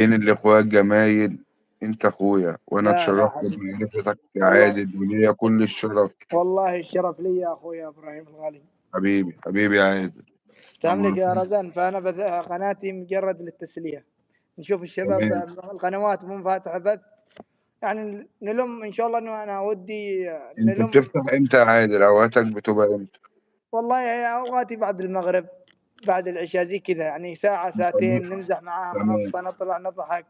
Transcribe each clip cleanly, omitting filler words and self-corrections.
بين الإخوات جمايل. أنت أخويا وأنا لا لا اتشرفت حبيبي، بمعرفتك يا والله عادل، وليا كل الشرف. والله الشرف لي يا أخوي إبراهيم الغالي. حبيبي حبيبي يا عادل. تملك أمرك. يا رزان، فأنا قناتي مجرد للتسلية، نشوف الشباب تمام. القنوات مو فاتحة بث، يعني نلم إن شاء الله. إنه أنا ودي أنت نلم. بتفتح إمتى يا عادل؟ أوقاتك بتبقى إمتى؟ والله يا أوقاتي بعد المغرب، بعد العشاء زي كذا، يعني ساعة ساعتين نمزح معاها تمام منصة، نطلع نضحك.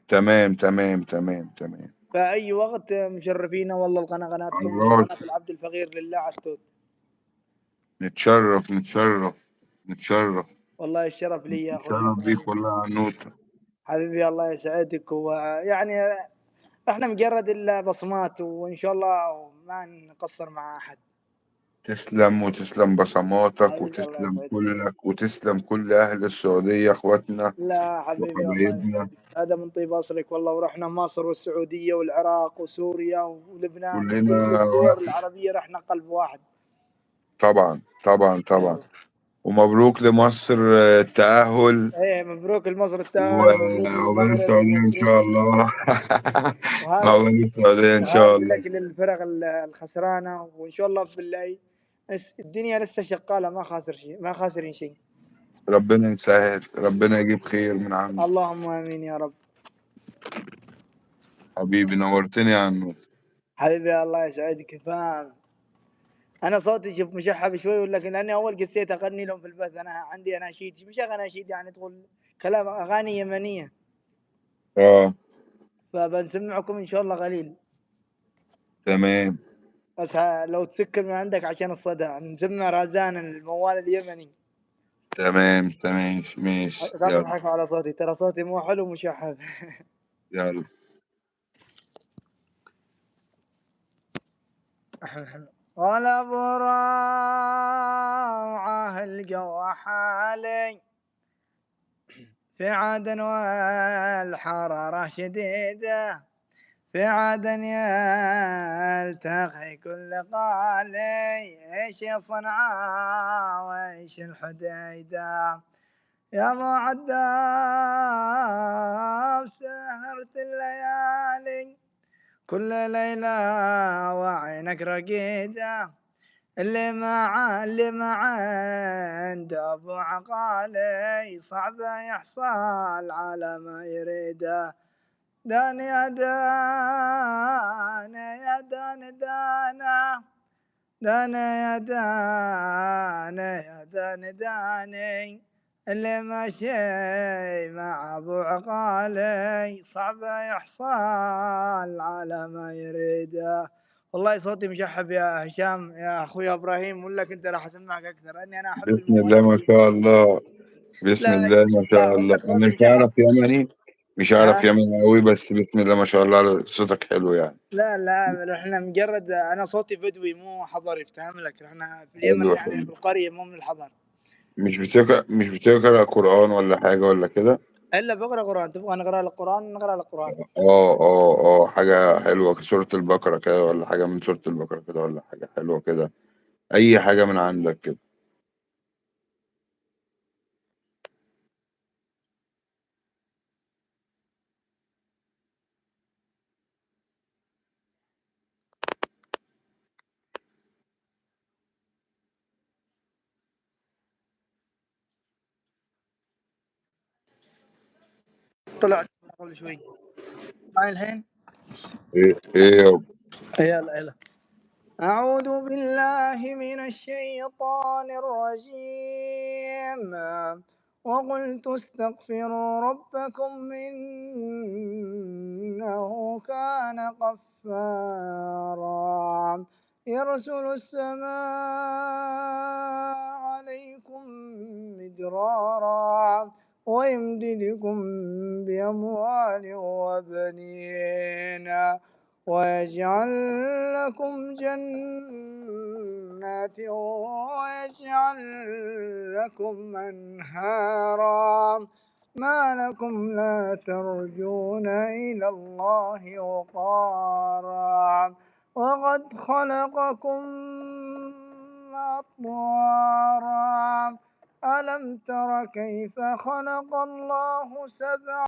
تمام تمام تمام تمام. فأي وقت مشرفينا والله، القناة على قناتكم قناة الراس. العبد الفقير لله عالتوت. نتشرف نتشرف نتشرف. والله الشرف لي يا أخوي نتشرف بيك إبراهيم. والله يا عنوتة. حبيبي الله يسعدك. ويعني احنا مجرد الا بصمات، وان شاء الله ما نقصر مع احد. تسلم وتسلم بصماتك حبيبي الله وتسلم يسعدك. كلك وتسلم كل أهل السعودية إخواتنا لا حبيبي الله وحبايبنا. يسعدك، هذا من طيب اصلك والله. ورحنا مصر والسعوديه والعراق وسوريا ولبنان وكل كلنا الدول العربيه، رحنا قلب واحد. طبعا طبعا طبعا. ايوه. ومبروك لمصر التأهل. ايه مبروك لمصر التاهل، ومبروك وعقبال للمغرب، السعودية إن شاء ومبروك. الله. وهارد عقبال السعودية إن شاء وهارد الله. لك للفرق الخسرانه، وان شاء الله بالله الدنيا لسه شغاله، ما خاسر شيء، ما خاسرين شيء. ربنا يسهل، ربنا يجيب خير من عنده. اللهم امين يا رب. حبيبي نورتني يا عنو. حبيبي الله يسعدك. فاهم، انا صوتي شوف مشحب شوي، ولكن لاني اول قسيت اغني لهم في البث. انا عندي اناشيد، مش اناشيد يعني، تقول كلام اغاني يمنيه، اه. فبنسمعكم ان شاء الله قليل. تمام بس لو تسكر من عندك عشان الصدى، نسمع رازان الموال اليمني. تمام تمام ماشي لا يلا. تضحكوا على صوتي، ترى صوتي مو حلو مشحب. يلا. ولا براعه الجو حالي في عدن والحرارة شديدة، في عدن يلتقي كل قالي، ايش صنعاء وايش الحديدة. يا معدة سهرت الليالي كل ليلة وعينك رقيدة، اللي ما عنده ابو عقالي صعبه يحصل على ما يريده. دان يا دان يا دان دانا، دان يا دان يا دان داني، اللي ماشي مع ابو عقالي صعبه يحصل على ما يريده. والله صوتي مشحب يا هشام يا اخوي ابراهيم، ولا كنت راح اسمعك اكثر لاني انا احب بسم الموال الله ما شاء اليمني. الله. بسم لا الله ما لا شاء اقول الله. لك انا صوتي مش مشحب. عارف يمني. مش عارف ها. يمني قوي، بس بسم الله ما شاء الله صوتك حلو يعني. لا لا احنا مجرد، انا صوتي بدوي مو حضري، فاهم لك، احنا في اليمن حلو يعني حلو. بالقريه، مو من الحضر. مش بتقرأ قرآن ولا حاجة ولا كده؟ الا بقرا قران، تبغى نقرا لك قران نقرا لك قران. حاجة حلوة سورة البقرة كده، ولا حاجة من سورة البقرة كده، ولا حاجة حلوة كده. أي حاجة من عندك كده. طلعت قبل شوي معي الحين. إيه يابا. يلا يلا. أعوذ بالله من الشيطان الرجيم. وقلت استغفروا ربكم إنه كان غفارا، يرسل السماء عليكم مدرارا، ويمددكم بأموال وبنين، ويجعل لكم جنات ويجعل لكم أنهارا. ما لكم لا ترجون إلى الله وقارا، وقد خلقكم أطوارا، ألم تر كيف خلق الله سبع